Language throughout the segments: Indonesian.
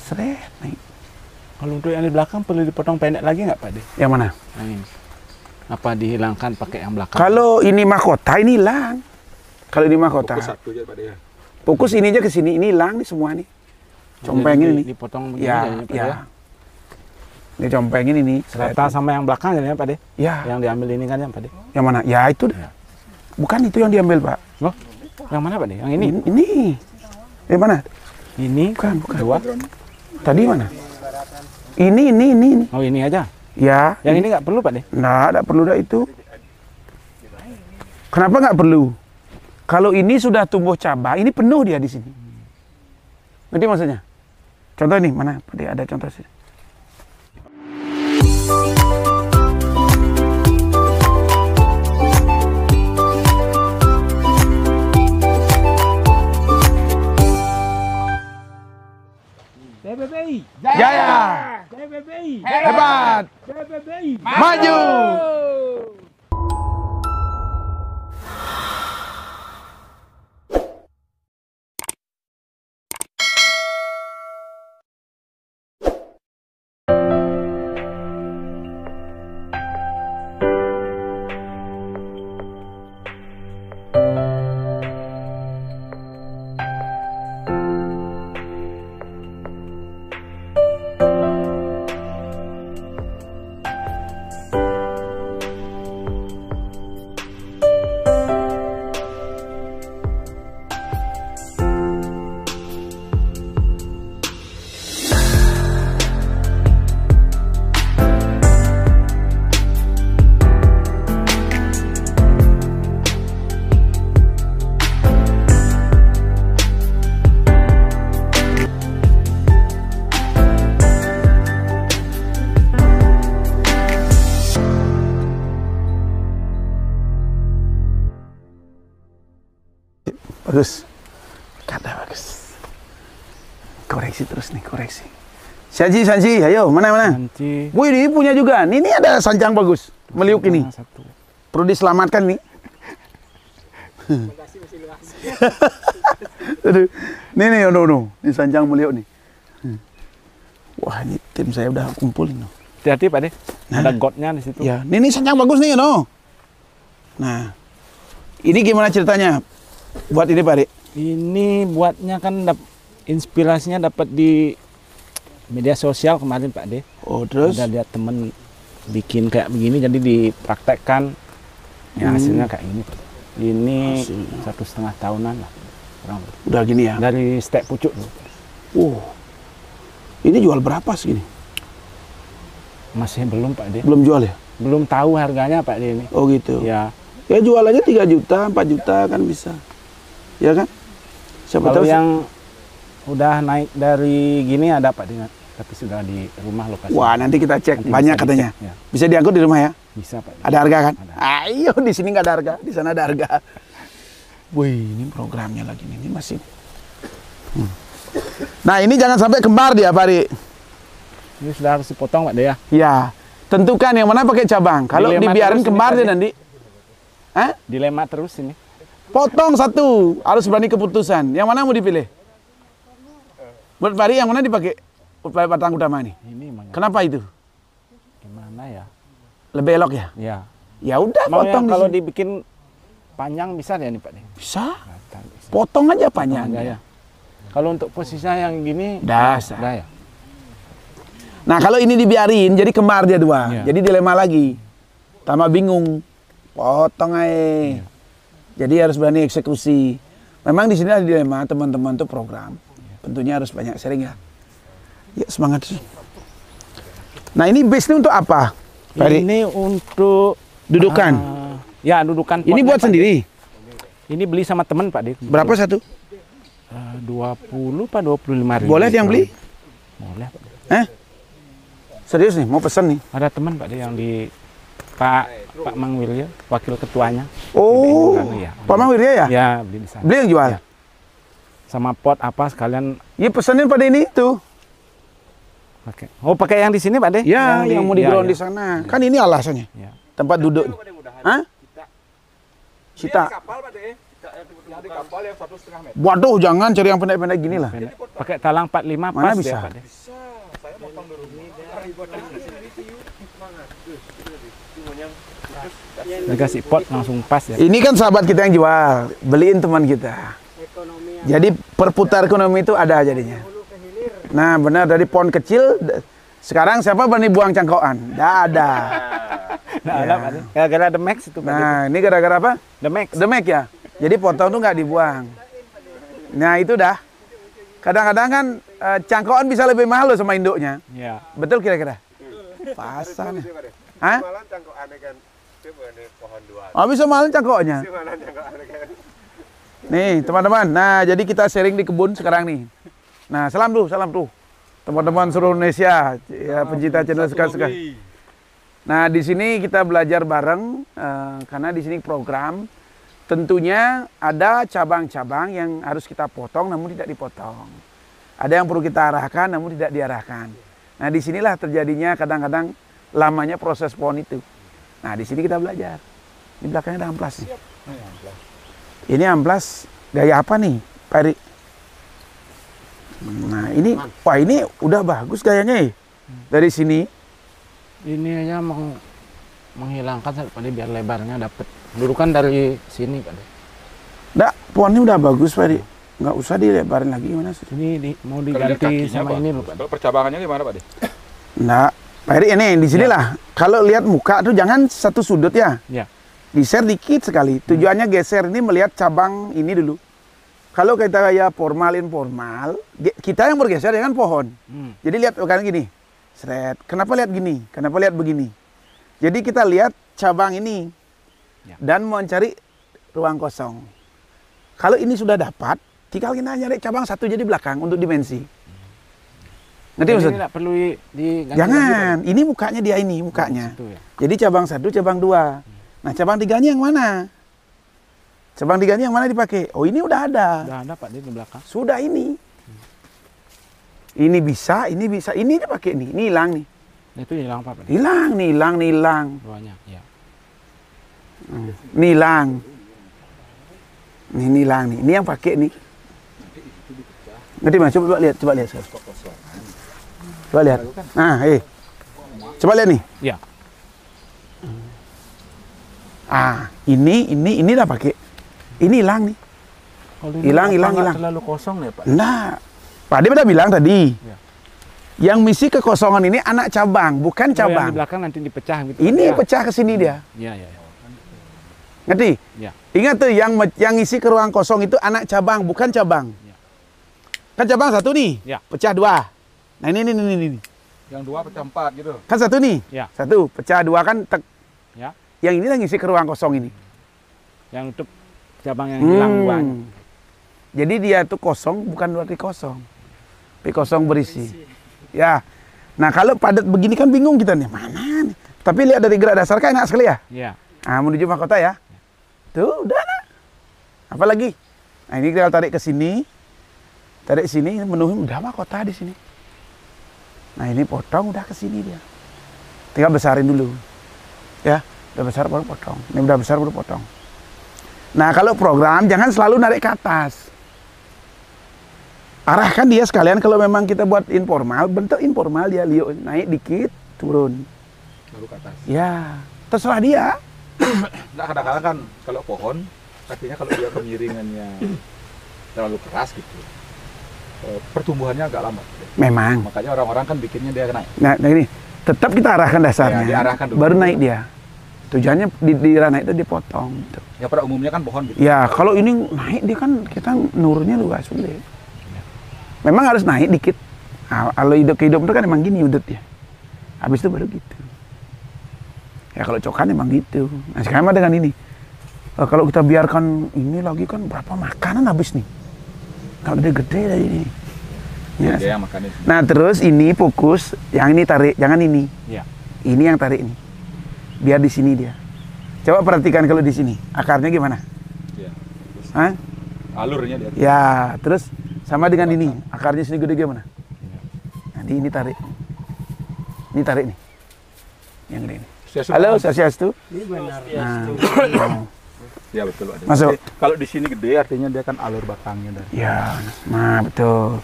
Seret, naik. Kalau untuk yang di belakang perlu dipotong pendek lagi nggak Pak De? Yang mana? Yang ini. Apa dihilangkan pakai yang belakang? Kalau ini mahkota, ini hilang. Kalau ini mahkota. Fokus satu aja Pak De ya. Fokus ini aja ke sini, ini hilang nih semua nih. Compengin ini. Dipotong begini Ya, aja, Pak De, ya. Ini compengin ini. Rata sama yang belakang ya Pak De? Ya. Yang diambil ini kan ya Pak De? Yang mana? Ya itu. Ya. Bukan itu yang diambil, Pak. Loh, yang mana Pak De? Yang ini? Ini. Yang mana? Ini? Bukan. Dua? Tadi mana? Ini. Oh ini aja? Ya. Yang ini nggak perlu Pak De? Nggak perlu dah itu. Kenapa nggak perlu? Kalau ini sudah tumbuh cabang, ini penuh dia di sini. Ngerti maksudnya? Contoh nih, mana? Pak De, ada contoh sih. PBBI Jaya! PBBI Hebat! PBBI Maju! Bagus. Kata bagus. Koreksi terus nih, koreksi. Sanji, ayo, mana? Nanti Wih, ini punya juga. Ini ada sancang bagus. Meliuk ini. satu. Perlu diselamatkan nih. Aduh. Nih, no. Ini sancang meliuk nih. Wah, ini tim saya udah kumpulin. Hati-hati Pak De. Ada gotnya di situ. Ya, ini sancang bagus nih, no. Nah, ini gimana ceritanya? Buat ini Pak De? Ini buatnya kan inspirasinya dapat di media sosial kemarin Pak De. Oh, terus? Ada lihat temen bikin kayak begini jadi dipraktekkan. Ya hasilnya kayak ini Pak De. Ini 1,5 tahunan lah. Kurang lebih. Udah gini ya? Dari stek pucuk. Ini jual berapa segini? Masih belum Pak De. Belum jual ya? Belum tahu harganya Pak De ini. Oh gitu. Ya. Ya jual aja 3 juta, 4 juta kan bisa. Ya kan? Siapa Kalau tahu yang udah naik dari gini ada Pak De, tapi sudah di rumah lokasi. Wah, nanti kita cek. Nanti Banyak bisa katanya. dicek, ya. Bisa diangkut di rumah ya? Bisa Pak De. Ada harga kan? Ada. Ayo, di sini nggak ada harga, di sana ada harga. Wih, ini programnya lagi nih, ini masih. Nah, ini jangan sampai kembar dia, Pak De. Ini sudah harus dipotong Pak De ya. Ya, tentukan yang mana pakai cabang. Kalau Dilema dibiarin terus kembar ini, dia Pak De. nanti. Hah? Dilema terus ini. Potong satu, harus berani keputusan. Yang mana mau dipilih? Menurut Pak De, yang mana dipakai batang utama nih? Ini emang Kenapa itu? gimana ya? Lebih elok ya? Ya. Ya udah, Mau potong yang di kalau sini. dibikin panjang bisa ya nih Pak De? Bisa. Bisa. Potong aja Potong panjang. aja ya. Kalau untuk posisinya yang gini, Dasar. udah ya. Nah, kalau ini dibiarin, jadi kembar dia dua. Iya. Jadi dilema lagi. Tambah bingung. Potong aja. Jadi harus berani eksekusi. Memang di sini ada dilema, teman-teman tuh program. Tentunya harus banyak sharing ya. Ya, semangat. Nah, ini base ini untuk apa? Pak De? Ini untuk Dudukan. ya, dudukan. Ini potnya, buat Pak De. sendiri. Ini beli sama teman Pak De. Berapa satu? 20 Pak 25.000. Boleh yang beli? Boleh Pak De. Serius nih, mau pesen nih. Ada teman Pak De yang di Pak Mang Wirya, wakil ketuanya. Oh, Anu, ya. Pak Mang Wirya ya? Ya, beli di sana. Beli yang jual? Ya. Sama pot apa sekalian Iya, pesenin pada ini tuh. pakai. Oh, pakai yang di sini Pak De? Ya, yang mau di ground di ya. sana. Kan ini alasannya. Ya. Tempat duduk. Hah? Cita. Cari kapal yang 1,5 meter. Waduh, jangan cari yang pendek-pendek gini lah. Pendek. Pakai talang 45 Mana pas bisa? ya, Pak De. Saya potong dulu. Dia kasih pot langsung pas ya. Ini kan sahabat kita yang jual, beliin teman kita. Jadi perputar ekonomi itu ada jadinya. Nah benar, dari pohon kecil, sekarang siapa berani buang cangkokan? Nggak ada. Nah, ada Pak De. Gara-gara The Max itu Pak De. Nah ini gara-gara apa? The Max. Demek ya. Jadi potong tuh nggak dibuang. Nah itu dah. Kadang-kadang kan cangkokan bisa lebih mahal loh sama induknya. Ya. Betul kira-kira? Pasan. Hah? Malah cangkok aneh kan. Ini pohon dua. Oh bisa mahal cangkoknya. Malah cangkok aneh kan. Nih teman-teman. Nah jadi kita sharing di kebun sekarang nih. Nah salam tuh. Teman-teman seluruh Indonesia, ya pencinta channel suka-suka. Nah di sini kita belajar bareng karena di sini program. Tentunya ada cabang-cabang yang harus kita potong namun tidak dipotong. Ada yang perlu kita arahkan namun tidak diarahkan. Nah disinilah terjadinya kadang-kadang lamanya proses pohon itu. Nah di sini kita belajar. Di belakangnya ada amplas nih. Ini amplas gaya apa nih, Pak Eri? Nah ini, wah ini udah bagus gayanya ya. Dari sini. Ini aja mau menghilangkan Pak De biar lebarnya dapat. Dulu kan dari sini Pak De. Nggak, pohonnya udah bagus Pak Eri. Nggak usah dilebarin lagi gimana sih? Ini mau diganti sama ini loh Pak De. Kalau percabangannya gimana Pak De? Nggak, Pak Eri ini di sinilah. Kalau lihat muka tuh jangan satu sudut ya. Ya. Di-share dikit sekali. Tujuannya geser ini melihat cabang ini dulu. Kalau kita kayak formal informal, kita yang bergeser dengan pohon. Jadi lihat kan gini. Seret. Kenapa lihat gini? Kenapa lihat begini? Jadi kita lihat cabang ini dan mencari ruang kosong. Kalau ini sudah dapat, tinggal kita nyari cabang satu jadi belakang untuk dimensi. Ngerti Jadi maksud? tidak perlu diganti Jangan. lagi, Ini mukanya dia ini mukanya. Pak De. Situ ya. Jadi cabang satu, cabang dua. Nah cabang tiganya yang mana? Cabang tiganya yang mana dipakai? Oh ini udah ada. Udah ada Pak De di belakang. Sudah ini. Ini bisa, ini dipakai nih. Ini hilang nih. Itu hilang Pak De. Hilang, nih hilang. Duanya, ya. Nih hilang. Ini hilang nih. Ini yang pakai nih. Ngerti mas? Coba lihat. Coba lihat. Nah, coba lihat nih. Ya. Ah, ini dah pakai. Ini hilang nih. Kalau ini Hilang. nggak terlalu kosong ya Pak. Nah, Pak Ade udah bilang tadi. Ya. Yang misi kekosongan ini anak cabang, bukan Oh, yang cabang. di belakang nanti dipecah gitu. Ini ya. pecah ke sini dia. Ya. Ngerti? Ya. Ingat tuh yang isi ke ruang kosong itu anak cabang, bukan cabang. Ya. Kan cabang satu nih, Ya. pecah dua. Nah ini. Yang dua pecah 4 gitu. Kan satu nih, Ya. satu pecah dua kan. Ya. Yang ini yang isi ke ruang kosong ini. Yang untuk cabang yang hilang duanya. Jadi dia tuh kosong bukan berarti kosong, tapi kosong berisi. Ya. Nah kalau padat begini kan bingung kita nih, mana nih? Tapi lihat dari gerak dasar kan enak sekali ya. Ya. Nah, menuju mahkota ya. Tuh, udah nah. Apalagi? Nah, ini kita tarik ke sini. Tarik sini, menuhi udah mahkota di sini. Nah, ini potong udah ke sini dia. Tinggal besarin dulu. Ya, udah besar baru potong. Ini udah besar baru potong. Nah, kalau program jangan selalu narik ke atas. Arahkan dia sekalian kalau memang kita buat informal, bentuk informal dia liuk naik dikit, turun. Lalu ke atas. Ya, terserah dia. Nah kadang-kadang kan kalau pohon, artinya kalau dia kemiringannya terlalu keras gitu, pertumbuhannya agak lambat. Memang. Makanya orang-orang kan bikinnya dia naik. Nah ini tetap kita arahkan dasarnya, Ya, diarahkan dulu. baru naik dia. Tujuannya di ranah itu dipotong. Gitu. Ya pada umumnya kan pohon gitu. Ya kalau ini naik dia kan kita nurunnya juga sulit. Memang harus naik dikit. Nah, kalau hidup itu kan emang gini udutnya. Habis itu baru gitu. Ya kalau cokan emang gitu. Nah sekarang dengan ini, kalau kita biarkan ini lagi kan berapa makanan habis nih. Kalau gede-gede dari ini. Ya. Dia yang makannya. Nah terus ini fokus, yang ini tarik, jangan ini. Ya. Ini yang tarik nih. Biar di sini dia. Coba perhatikan kalau di sini, akarnya gimana? Ya. Hah? Alurnya dia. Ya, terus sama dengan ini, akarnya sini gede gimana? Nanti ini tarik. Ini tarik nih. Yang gede ini. Halo, Swastiastu. Ini benar. Nah, Ya betul Pak. Masuk. Kalau di sini gede artinya dia kan alur batangnya dari. Ya, nah betul.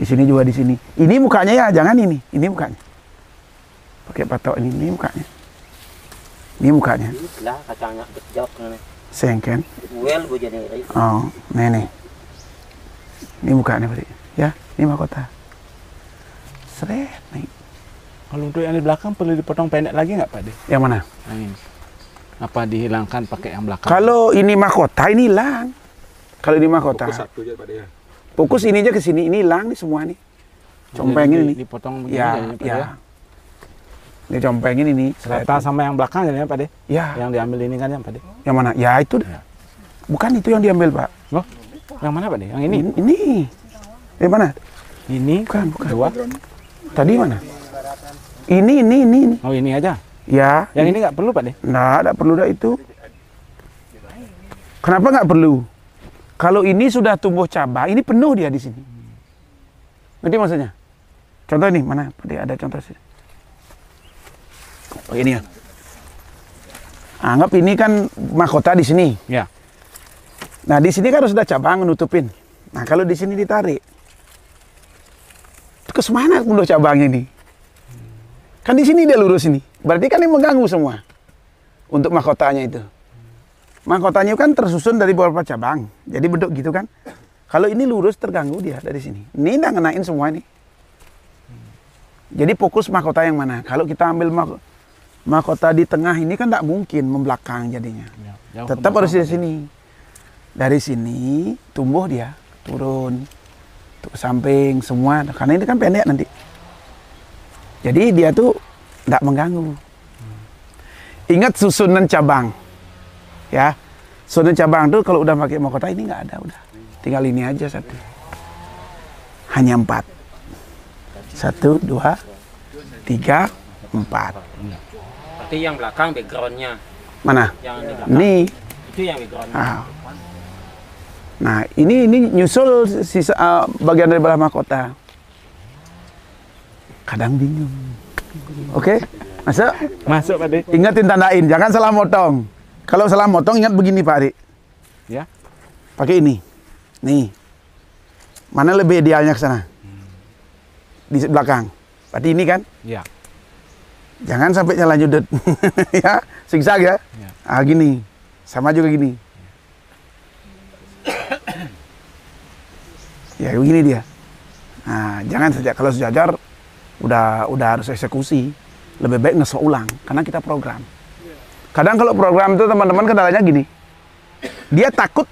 Di sini juga di sini. Ini mukanya ya, jangan ini. Ini mukanya. Pakai patok ini mukanya. Ini mukanya. Lah kacangnya jawab kan. Sengken. Well gue jadi. Oh, nih. Ini mukanya berarti. Ya, ini mahkota. Seret nih. Kalau untuk yang di belakang perlu dipotong pendek lagi nggak Pak De? Yang mana? Nah, ini. Apa dihilangkan pakai yang belakang? Kalau ini mahkota ini hilang. Kalau ini mahkota. Fokus satu aja Pak ya. Fokus ini aja ke sini, ini hilang nih semua nih. Compengin ini. Dipotong begini Ya, jadinya, Pak De, ya. Ini compengin ini. Serta sama yang belakang jadinya Pak De. Ya. Yang diambil ini kan yang Pak De. Yang mana? Ya itu. Ya. Bukan itu yang diambil, Pak. Loh, yang mana Pak De? Yang ini? Ini. Yang mana? Ini Bukan. dua. Tadi mana? Ini. Oh ini aja. Ya. Yang ini nggak perlu Pak De? Nggak perlu dah itu. Kenapa nggak perlu? Kalau ini sudah tumbuh cabang, ini penuh dia di sini. Ngerti maksudnya? Contoh nih, mana? Ada contoh sini. Oh ini ya. Anggap ini kan mahkota di sini. Ya. Nah di sini kan sudah cabang nutupin. Nah kalau di sini ditarik, terus mana tumbuh cabangnya ini? Kan di sini dia lurus ini. Berarti kan ini mengganggu semua untuk mahkotanya itu. Mahkotanya kan tersusun dari beberapa cabang. Jadi bentuk gitu kan. Kalau ini lurus terganggu dia dari sini. Ini udah ngenain semua ini. Jadi fokus mahkota yang mana? Kalau kita ambil mahkota di tengah ini kan tidak mungkin membelakang jadinya. Ya, jauh ke Tetap harus belakang, di Pak De. sini. Dari sini tumbuh dia, turun ke samping semua. Karena ini kan pendek nanti. Jadi dia tuh tidak mengganggu. Ingat susunan cabang. Ya, susunan cabang tuh kalau udah pakai mahkota ini nggak ada udah. Tinggal ini aja satu. Hanya 4. 1, 2, 3, 4. Berarti yang belakang backgroundnya. Mana? Yang di belakang. Ini. Itu yang backgroundnya. Ah. Nah, ini nyusul sisa bagian dari belah mahkota. Kadang bingung. Oke, masuk. Masuk Pak De. Ingatin tandain, jangan salah motong. Kalau salah motong ingat begini Pak Adik. Ya. Pakai ini. Nih. Mana lebih idealnya ke sana? Di belakang. Berarti ini kan? Ya. Jangan sampai nyala nyudet. Ya, zigzag ya. Ya. Ah gini. Sama juga gini. Ya begini dia. Nah, jangan saja kalau sejajar udah harus eksekusi. Lebih baik ngesok ulang karena kita program. Kadang kalau program itu teman-teman kendalanya gini. Dia takut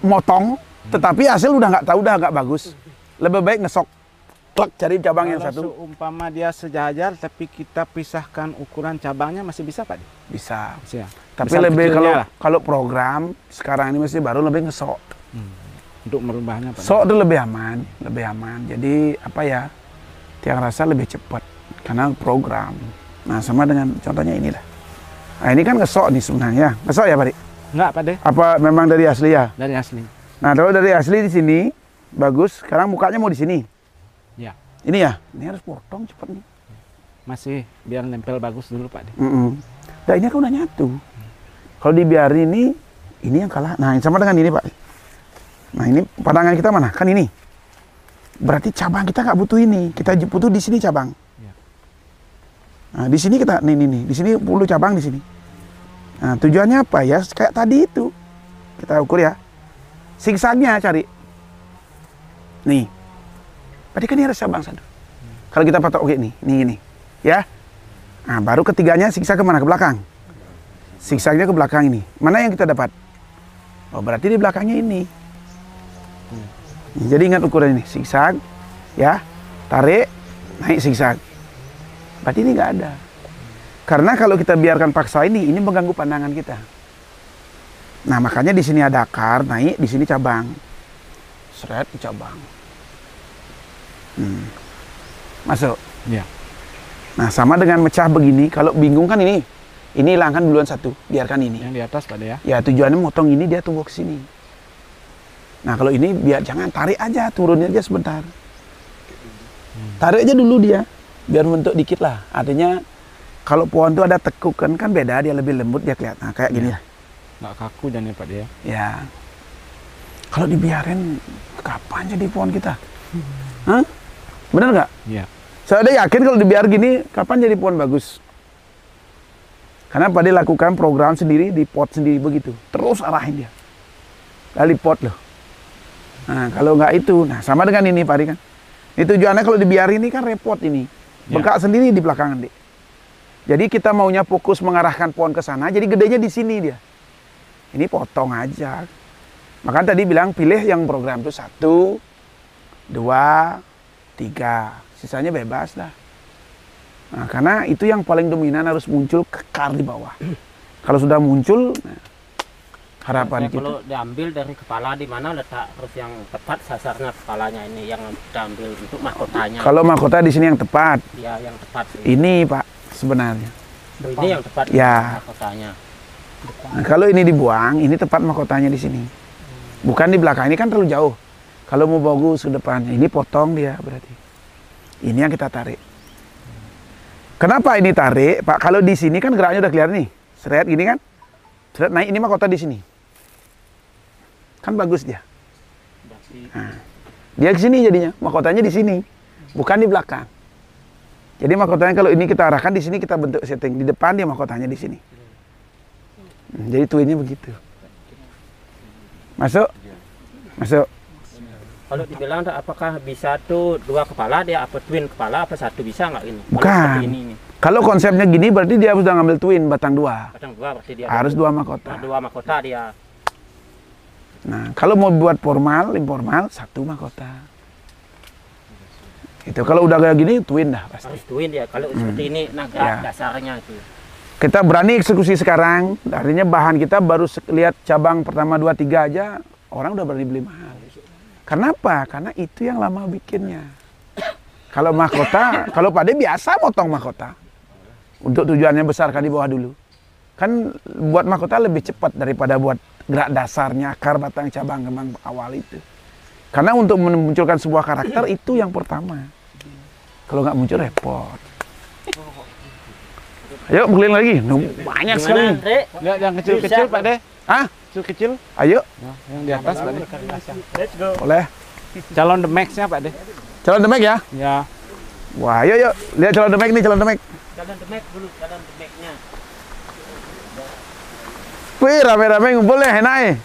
motong tetapi hasil udah nggak bagus. Lebih baik ngesok. Klak cari cabang yang Kalau satu. seumpama dia sejajar tapi kita pisahkan ukuran cabangnya masih bisa Pak De? Bisa. Bisa. Tapi Misal lebih kecilnya lah. kalau program sekarang ini masih baru lebih ngesok. Untuk merubahnya Pak De. Sok itu lebih aman. Jadi apa ya? Tiang rasa lebih cepat karena program. Nah sama dengan contohnya inilah. Nah ini kan ngesok nih sebenarnya. Ngesok ya Pak Dik? Enggak Pak De, Apa memang dari asli ya? dari asli. Nah kalau dari asli di sini bagus. Sekarang mukanya mau di sini. Ya. Ini ya. Ini harus potong cepat nih. Masih biar nempel bagus dulu Pak De. Nah ini kan udah nyatu. Kalau dibiarin ini yang kalah. Nah sama dengan ini Pak. Nah ini pandangan kita mana? Kan ini. Berarti cabang kita nggak butuh ini. Kita butuh di sini cabang. Ya. Nah di sini kita nih. Di sini perlu cabang di sini. Nah tujuannya apa ya? Kayak tadi itu. Kita ukur ya. Sigsagnya cari. Nih. Berarti kan ini harus cabang satu. Kalau kita patok oke nih. Nih. Ya. Nah baru ketiganya sigsag kemana? Ke belakang. Sigsagnya ke belakang ini. Mana yang kita dapat? Oh berarti di belakangnya ini. Jadi ingat ukuran ini, sigsag, ya, tarik, naik sigsag. Berarti ini nggak ada. Karena kalau kita biarkan paksa ini mengganggu pandangan kita. Nah makanya di sini ada akar, naik, di sini cabang, seret di cabang. Masuk. Ya. Nah sama dengan mecah begini, kalau bingung kan ini hilangkan duluan satu, biarkan ini. Yang di atas Pak De ya. Ya tujuannya motong ini dia tumbuh ke sini. Nah kalau ini biar jangan tarik aja, turunin aja sebentar. Tarik aja dulu dia, biar bentuk dikit lah. Artinya kalau pohon itu ada tekukan kan beda, dia lebih lembut dia kelihatan. Nah, kayak gini lah. nggak kaku jadinya Pak dia. Ya. Kalau dibiarin, kapan jadi pohon kita? Hah? Bener nggak? Iya. Saya ada yakin kalau dibiar gini, kapan jadi pohon bagus? Karena Pak De lakukan program sendiri, di pot sendiri begitu. Terus arahin dia. Dari pot loh. Nah, kalau nggak itu, nah sama dengan ini Pak De kan. Ini tujuannya kalau dibiarin ini kan repot ini. Bengkak sendiri di belakangan, Dek. Jadi kita maunya fokus mengarahkan pohon ke sana, jadi gedenya di sini dia. Ini potong aja. Makanya tadi bilang pilih yang program itu 1, 2, 3. Sisanya bebas dah. Nah, karena itu yang paling dominan harus muncul kekar di bawah. Kalau sudah muncul, nah, harapan kita. Kalau diambil dari kepala di mana letak terus yang tepat sasarnya kepalanya ini yang diambil untuk mahkotanya. Kalau mahkota di sini yang tepat. Ya yang tepat. Ini Pak sebenarnya. Ini yang tepat Ya. mahkotanya. Nah, kalau ini dibuang, ini tepat mahkotanya di sini. Bukan di belakang, ini kan terlalu jauh. Kalau mau bagus ke depan, ini potong dia berarti. Ini yang kita tarik. Kenapa ini tarik, Pak? Kalau di sini kan geraknya udah kelihatan nih. Seret gini kan. Seret naik, ini mahkota di sini. Kan bagus dia. Nah, dia ke sini jadinya, mahkotanya di sini. Bukan di belakang. Jadi mahkotanya kalau ini kita arahkan di sini kita bentuk setting. Di depan dia mahkotanya di sini. Jadi twinnya begitu. Masuk? Masuk. Kalau dibilang apakah bisa tuh 2 kepala dia apa twin kepala apa 1 bisa nggak ini? Kalau Bukan. seperti ini nih. Kalau konsepnya gini berarti dia sudah ngambil twin batang 2. Batang 2 berarti dia Harus 2 mahkota. 2 mahkota dia. Nah, kalau mau buat formal, informal 1 mahkota. Itu kalau udah kayak gini twin dah pasti. Harus twin dia. Kalau seperti ini nah gerak Ya. dasarnya itu. Kita berani eksekusi sekarang, artinya bahan kita baru lihat cabang pertama 2, 3 aja orang udah berani beli mahal. Kenapa? Karena itu yang lama bikinnya. Kalau mahkota, kalau Pak De biasa motong mahkota. Untuk tujuannya besarkan di bawah dulu. Kan buat mahkota lebih cepat daripada buat gerak dasarnya, akar, batang, cabang, kembang awal itu. Karena untuk memunculkan sebuah karakter itu yang pertama. Kalau nggak muncul repot. Ayo keliling lagi. Banyak sekali. Rek? Lihat yang kecil-kecil Pak De. Ah, Kecil-kecil. ayo. Nah, yang di atas Pak De. Let's go. Boleh. Calon the max-nya Pak De. Calon demek ya? Ya. Wah, ayo yuk. Lihat calon demek nih, calon demek. Jalan demek dulu, jalan demeknya. Wih, rame-rame ngumpul ya, enak.